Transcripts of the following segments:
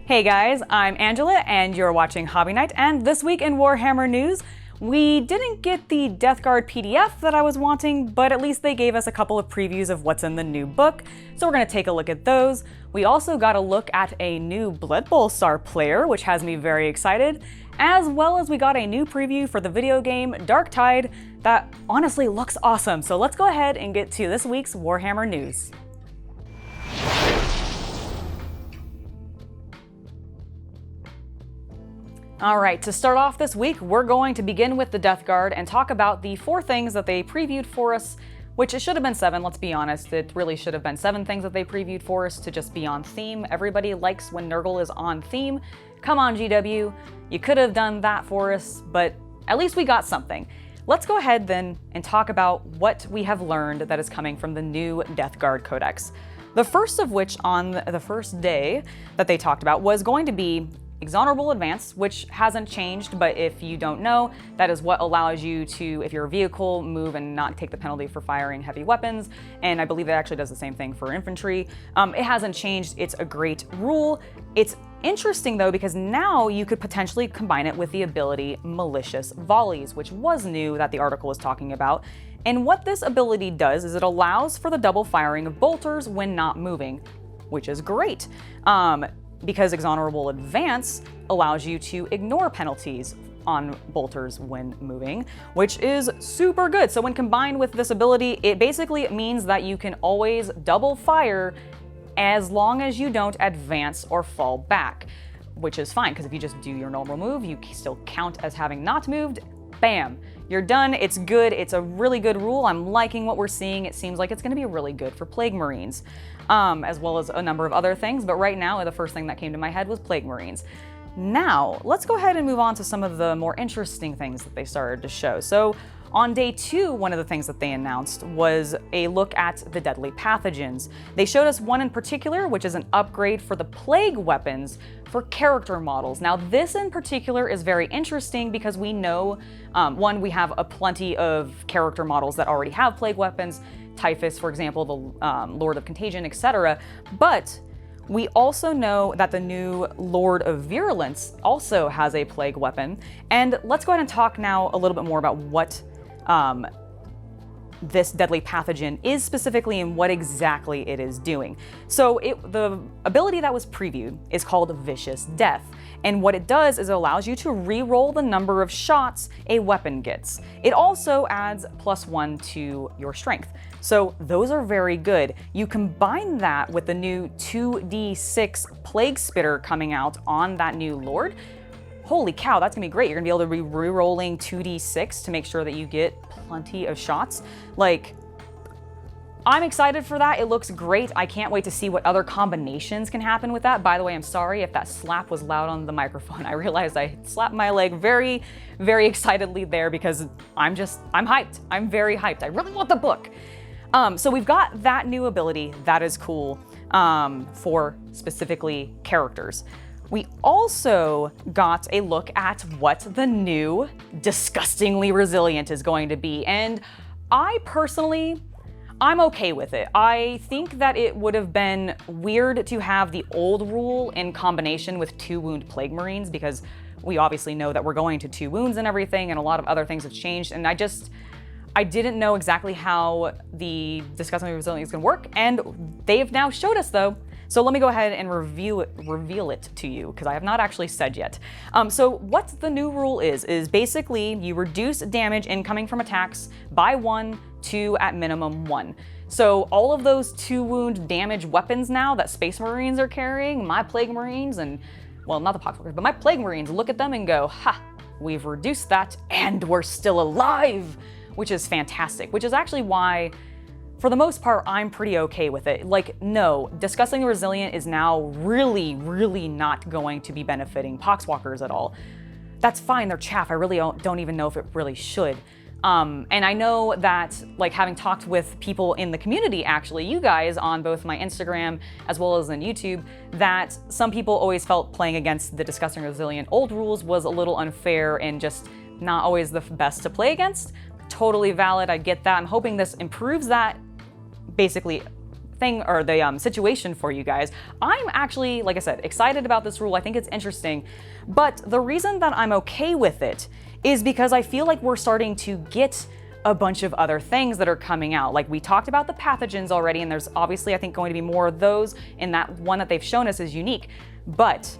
Hey guys, I'm Angela and you're watching Hobby Night, and this week in Warhammer news, we didn't get the Death Guard PDF that I was wanting, but at least they gave us a couple of previews of what's in the new book, so we're going to take a look at those. We also got a look at a new Blood Bowl Star player, which has me very excited, as well as we got a new preview for the video game Darktide that honestly looks awesome. So let's go ahead and get to this week's Warhammer news. Alright, to start off this week, we're going to begin with the Death Guard and talk about the 4 things that they previewed for us, which it should have been 7, let's be honest. It really should have been 7 things that they previewed for us to just be on theme. Everybody likes when Nurgle is on theme. Come on, GW. You could have done that for us, but at least we got something. Let's go ahead then and talk about what we have learned that is coming from the new Death Guard Codex. The first of which on the first day that they talked about was going to be Inexorable Advance, which hasn't changed, but if you don't know, that is what allows you to, if you're a vehicle, move and not take the penalty for firing heavy weapons, and I believe it actually does the same thing for infantry. It hasn't changed, it's a great rule. It's interesting though, because now you could potentially combine it with the ability Malicious Volleys, which was new that the article was talking about. And what this ability does is it allows for the double firing of bolters when not moving, which is great. Because Inexorable Advance allows you to ignore penalties on bolters when moving, which is super good. So when combined with this ability, it basically means that you can always double fire as long as you don't advance or fall back, which is fine, because if you just do your normal move, you still count as having not moved. Bam, you're done. It's good. It's a really good rule. I'm liking what we're seeing. It seems like it's going to be really good for Plague Marines, as well as a number of other things. But right now, the first thing that came to my head was Plague Marines. Now, let's go ahead and move on to some of the more interesting things that they started to show. So on day 2, one of the things that they announced was a look at the Deadly Pathogens. They showed us one in particular, which is an upgrade for the Plague weapons for character models. Now, this in particular is very interesting because we know, one, we have a plenty of character models that already have Plague weapons, Typhus, for example, the Lord of Contagion, etc. But we also know that the new Lord of Virulence also has a Plague weapon. And let's go ahead and talk now a little bit more about what this Deadly Pathogen is specifically and what exactly it is doing. So the ability that was previewed is called Vicious Death. And what it does is it allows you to re-roll the number of shots a weapon gets. It also adds +1 to your strength. So those are very good. You combine that with the new 2d6 Plague Spitter coming out on that new Lord. Holy cow, that's gonna be great. You're gonna be able to be re-rolling 2d6 to make sure that you get plenty of shots. Like, I'm excited for that. It looks great. I can't wait to see what other combinations can happen with that. By the way, I'm sorry if that slap was loud on the microphone. I realized I slapped my leg very, very excitedly there because I'm hyped. I'm very hyped. I really want the book. So we've got that new ability. That is cool for specifically characters. We also got a look at what the new Disgustingly Resilient is going to be, and I'm okay with it. I think that it would have been weird to have the old rule in combination with 2 wound Plague Marines, because we obviously know that we're going to 2 wounds and everything, and a lot of other things have changed, and I didn't know exactly how the Disgustingly Resilient is going to work, and they've now showed us though. So let me go ahead and reveal it to you, because I have not actually said yet. So what the new rule is basically you reduce damage incoming from attacks by 1 to at minimum 1. So all of those 2 wound damage weapons now that Space Marines are carrying, my Plague Marines, and, well, not the Poxwalkers, but my Plague Marines look at them and go, ha, we've reduced that and we're still alive, which is fantastic, which is actually why, for the most part, I'm pretty okay with it. Like, no, Disgustingly Resilient is now really, really not going to be benefiting Poxwalkers at all. That's fine, they're chaff. I really don't even know if it really should. And I know that, like, having talked with people in the community, actually, you guys on both my Instagram as well as on YouTube, that some people always felt playing against the Disgustingly Resilient old rules was a little unfair and just not always the best to play against. Totally valid, I get that. I'm hoping this improves that basically thing or the situation for you guys. I'm actually, like I said, excited about this rule. I think it's interesting, but the reason that I'm okay with it is because I feel like we're starting to get a bunch of other things that are coming out. Like we talked about the pathogens already, and there's obviously, I think, going to be more of those, and that one that they've shown us is unique. But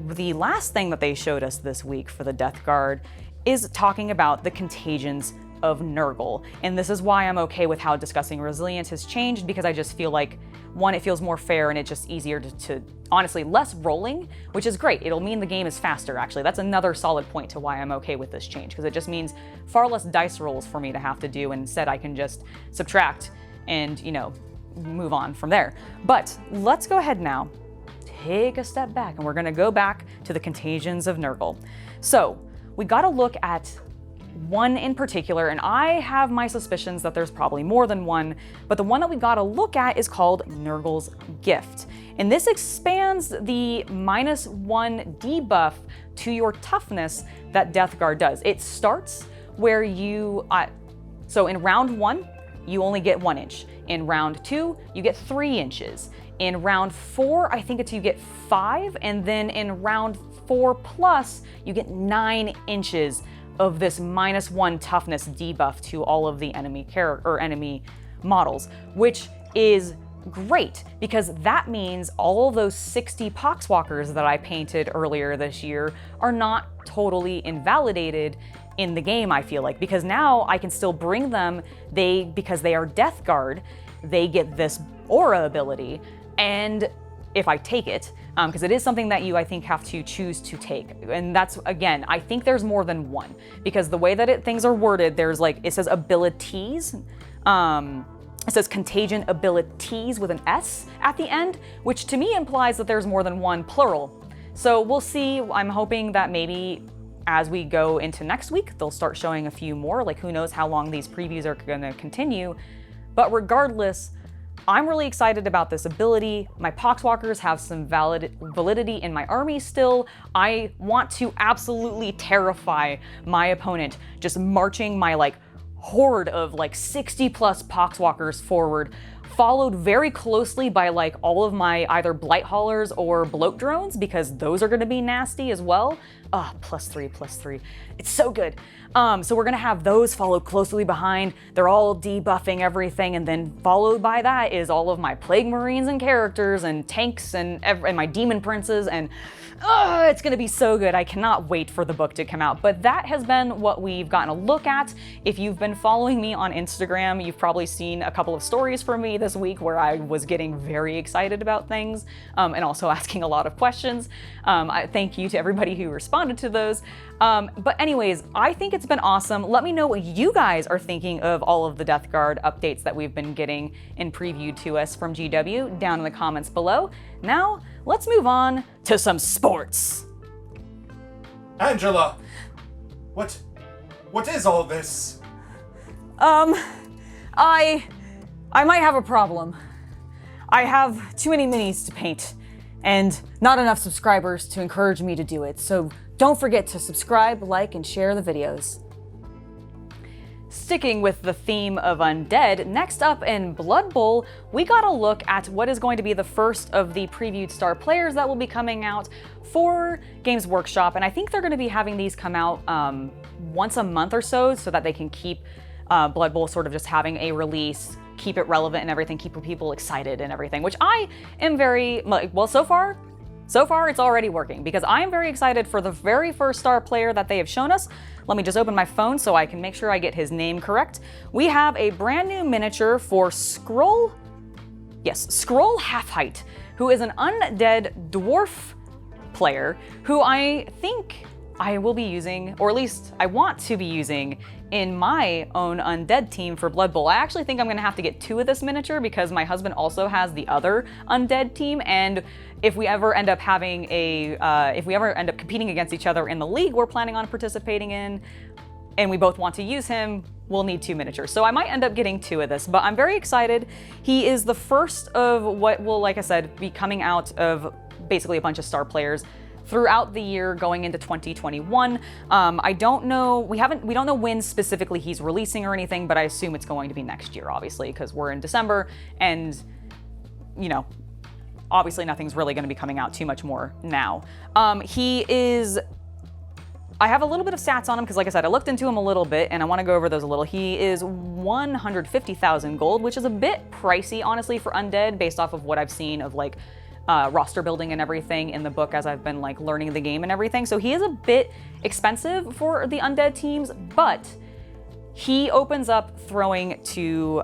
the last thing that they showed us this week for the Death Guard is talking about the Contagions of Nurgle. And this is why I'm okay with how discussing resilience has changed, because I just feel like, one, it feels more fair and it's just easier to honestly, less rolling, which is great. It'll mean the game is faster, actually. That's another solid point to why I'm okay with this change, because it just means far less dice rolls for me to have to do, and instead I can just subtract and, you know, move on from there. But let's go ahead now, take a step back, and we're gonna go back to the Contagions of Nurgle. So we gotta look at one in particular, and I have my suspicions that there's probably more than one, but the one that we gotta look at is called Nurgle's Gift. And this expands the -1 debuff to your toughness that Death Guard does. It starts where you, so in round 1, you only get 1 inch. In round 2, you get 3 inches. In round 4, I think it's you get 5, and then in round 4 plus, you get 9 inches of this -1 toughness debuff to all of the enemy enemy models, which is great because that means all those 60 poxwalkers that I painted earlier this year are not totally invalidated in the game, I feel like, because now I can still bring them. Because they are Death Guard, they get this aura ability, and if I take it, because it is something that you, I think, have to choose to take. And that's, again, I think there's more than one, because the way that things are worded, there's like, it says abilities, it says contagion abilities with an S at the end, which to me implies that there's more than one plural. So we'll see. I'm hoping that maybe as we go into next week, they'll start showing a few more, like who knows how long these previews are gonna continue. But regardless, I'm really excited about this ability. My poxwalkers have some validity in my army still. I want to absolutely terrify my opponent, just marching my like horde of like 60 plus poxwalkers forward, followed very closely by like all of my either blight haulers or bloat drones, because those are gonna be nasty as well. +3. It's so good. So we're gonna have those followed closely behind. They're all debuffing everything, and then followed by that is all of my Plague Marines and characters and tanks and my Demon Princes, and it's gonna be so good. I cannot wait for the book to come out. But that has been what we've gotten a look at. If you've been following me on Instagram, you've probably seen a couple of stories from me this week where I was getting very excited about things, and also asking a lot of questions. Thank you to everybody who responded to those. But anyways, I think it's been awesome. Let me know what you guys are thinking of all of the Death Guard updates that we've been getting and previewed to us from GW down in the comments below. Now, let's move on to some sports. Angela, what is all this? I might have a problem. I have too many minis to paint and not enough subscribers to encourage me to do it. So don't forget to subscribe, like, and share the videos. Sticking with the theme of undead, next up in Blood Bowl, we got a look at what is going to be the first of the previewed star players that will be coming out for Games Workshop. And I think they're going to be having these come out once a month or so that they can keep Blood Bowl sort of just having a release, keep it relevant and everything, keep people excited and everything, which I am very, well, so far it's already working, because I am very excited for the very first star player that they have shown us. Let me just open my phone so I can make sure I get his name correct. We have a brand new miniature for Skrull Half-Height, who is an undead dwarf player who I think I will be using, or at least I want to be using, in my own undead team for Blood Bowl. I actually think I'm gonna have to get 2 of this miniature because my husband also has the other undead team, and if we ever end up having if we ever end up competing against each other in the league we're planning on participating in, and we both want to use him, we'll need 2 miniatures. So I might end up getting 2 of this, but I'm very excited. He is the first of what will, like I said, be coming out of basically a bunch of star players throughout the year going into 2021. I don't know, we don't know when specifically he's releasing or anything, but I assume it's going to be next year, obviously, because we're in December, and you know, obviously nothing's really going to be coming out too much more now. He is... I have a little bit of stats on him because, like I said, I looked into him a little bit and I want to go over those a little. He is 150,000 gold, which is a bit pricey, honestly, for undead based off of what I've seen of like roster building and everything in the book as I've been like learning the game and everything. So he is a bit expensive for the undead teams, but he opens up throwing to,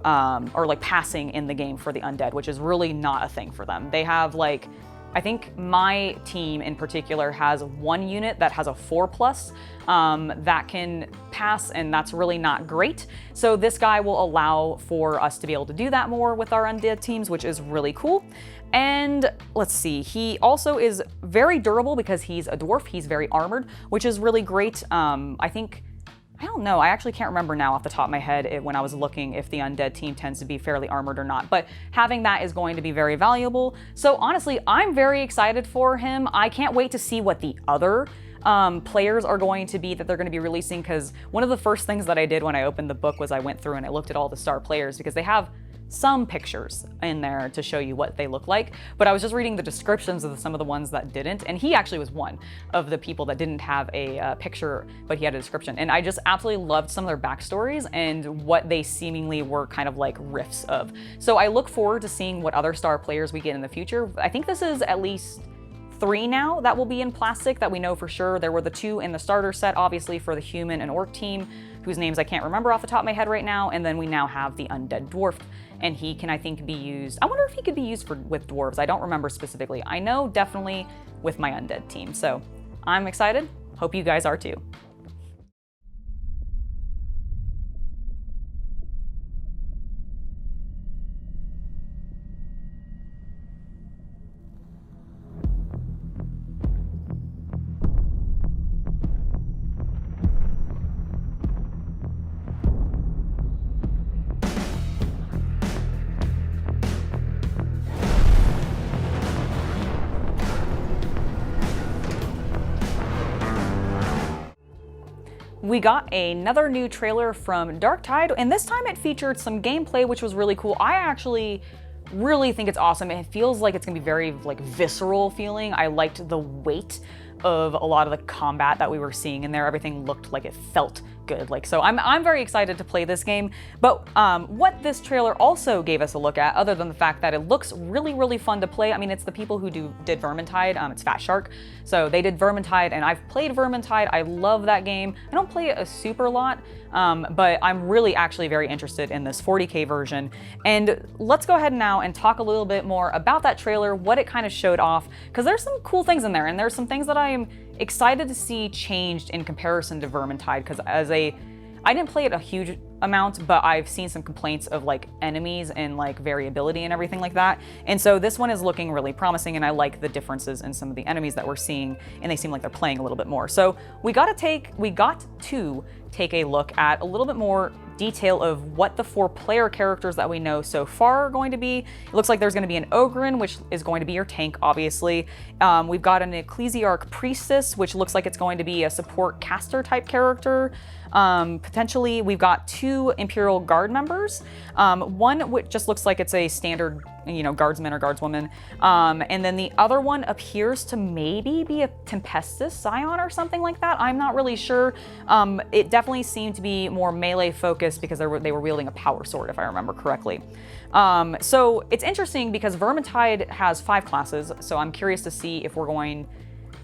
or like passing in the game for the undead, which is really not a thing for them. They have like, I think my team in particular has one unit that has a 4+ that can pass, and that's really not great. So this guy will allow for us to be able to do that more with our undead teams, which is really cool. And let's see, he also is very durable because he's a dwarf. He's very armored, which is really great. I don't know, I actually can't remember now off the top of my head when I was looking if the undead team tends to be fairly armored or not, but having that is going to be very valuable. So honestly, I'm very excited for him. I can't wait to see what the other players are going to be that they're going to be releasing, because one of the first things that I did when I opened the book was I went through and I looked at all the star players, because they have some pictures in there to show you what they look like, but I was just reading the descriptions of some of the ones that didn't, and he actually was one of the people that didn't have a picture, but he had a description, and I just absolutely loved some of their backstories and what they seemingly were kind of like riffs of. So I look forward to seeing what other star players we get in the future. I think this is at least 3 now that will be in plastic that we know for sure. There were the 2 in the starter set, obviously, for the human and orc team, whose names I can't remember off the top of my head right now, and then we now have the undead dwarf, and he can, I think, be used. I wonder if he could be used with dwarves. I don't remember specifically. I know definitely with my undead team, so I'm excited. Hope you guys are too. We got another new trailer from Darktide, and this time it featured some gameplay, which was really cool. I actually really think it's awesome. It feels like it's gonna be very like visceral feeling. I liked the weight of a lot of the combat that we were seeing in there. Everything looked like it felt good. Like, so I'm very excited to play this game. But what this trailer also gave us a look at, other than the fact that it looks really, really fun to play. I mean, it's the people who did Vermintide. It's Fat Shark. So they did Vermintide, and I've played Vermintide. I love that game. I don't play it a super lot, but I'm really actually very interested in this 40K version. And let's go ahead now and talk a little bit more about that trailer, what it kind of showed off, because there's some cool things in there, and there's some things that I am excited to see changed in comparison to Vermintide, because I didn't play it a huge amount, but I've seen some complaints of like enemies and like variability and everything like that. And so this one is looking really promising, and I like the differences in some of the enemies that we're seeing, and they seem like they're playing a little bit more. So we got to take a look at a little bit more detail of what the 4 player characters that we know so far are going to be. It looks like there's going to be an Ogren, which is going to be your tank, obviously. We've got an Ecclesiarch Priestess, which looks like it's going to be a support caster type character. Potentially, we've got 2 Imperial Guard members. One which just looks like it's a standard, guardsman or guardswoman. And then the other one appears to maybe be a Tempestus Scion or something like that. I'm not really sure. It definitely seemed to be more melee focused because they were wielding a power sword, if I remember correctly. So it's interesting because Vermintide has 5 classes, so I'm curious to see if we're going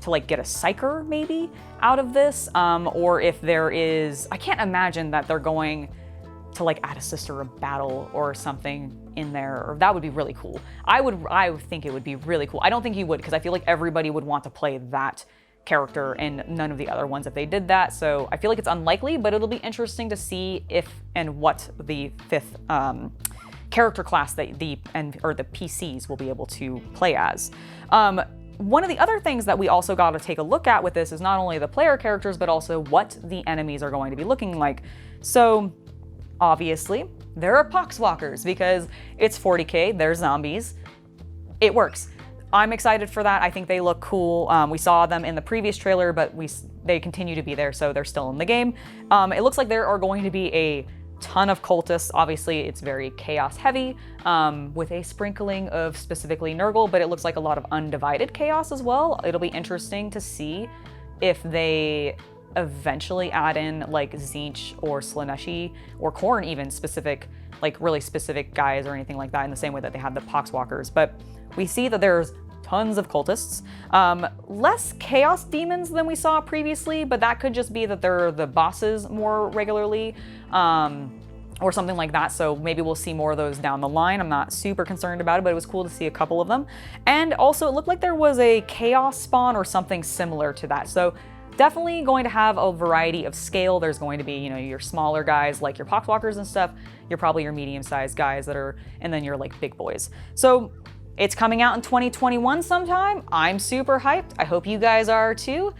to like get a Psyker maybe out of this, or if there is, I can't imagine that they're going to like add a Sister of Battle or something in there, or that would be really cool. I would think it would be really cool. I don't think you would, because I feel like everybody would want to play that character and none of the other ones if they did that. So I feel like it's unlikely, but it'll be interesting to see if and what the 5th character class that the PCs will be able to play as. One of the other things that we also got to take a look at with this is not only the player characters, but also what the enemies are going to be looking like. So obviously there are poxwalkers because it's 40K, they're zombies. It works. I'm excited for that. I think they look cool. We saw them in the previous trailer, but they continue to be there, so they're still in the game. It looks like there are going to be a ton of cultists. Obviously, it's very chaos heavy, with a sprinkling of specifically Nurgle, but it looks like a lot of undivided chaos as well. It'll be interesting to see if they eventually add in like Tzeentch or Slaaneshi or Khorne even specific, like really specific guys or anything like that in the same way that they have the Poxwalkers. But we see that there's tons of cultists, less chaos demons than we saw previously, but that could just be that they're the bosses more regularly, or something like that. So maybe we'll see more of those down the line. I'm not super concerned about it, but it was cool to see a couple of them. And also it looked like there was a chaos spawn or something similar to that. So definitely going to have a variety of scale. There's going to be, you know, your smaller guys like your Poxwalkers and stuff. You're probably your medium-sized guys that are, and then your like big boys. So it's coming out in 2021 sometime. I'm super hyped. I hope you guys are too.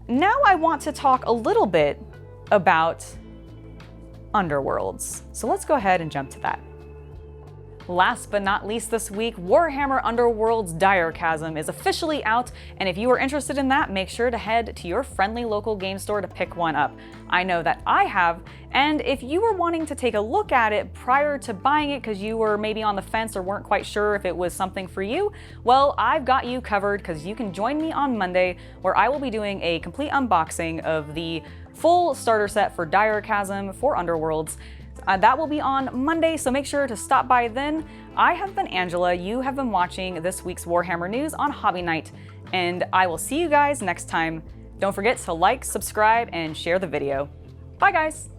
Now I want to talk a little bit about Underworlds. So let's go ahead and jump to that. Last but not least this week, Warhammer Underworlds Dire Chasm is officially out, and if you are interested in that, make sure to head to your friendly local game store to pick one up. I know that I have, and if you were wanting to take a look at it prior to buying it because you were maybe on the fence or weren't quite sure if it was something for you, well, I've got you covered because you can join me on Monday where I will be doing a complete unboxing of the full starter set for Dire Chasm for Underworlds. That will be on Monday, so make sure to stop by then. I have been Angela, you have been watching this week's Warhammer News on Hobby Night, and I will see you guys next time. Don't forget to like, subscribe, and share the video. Bye guys!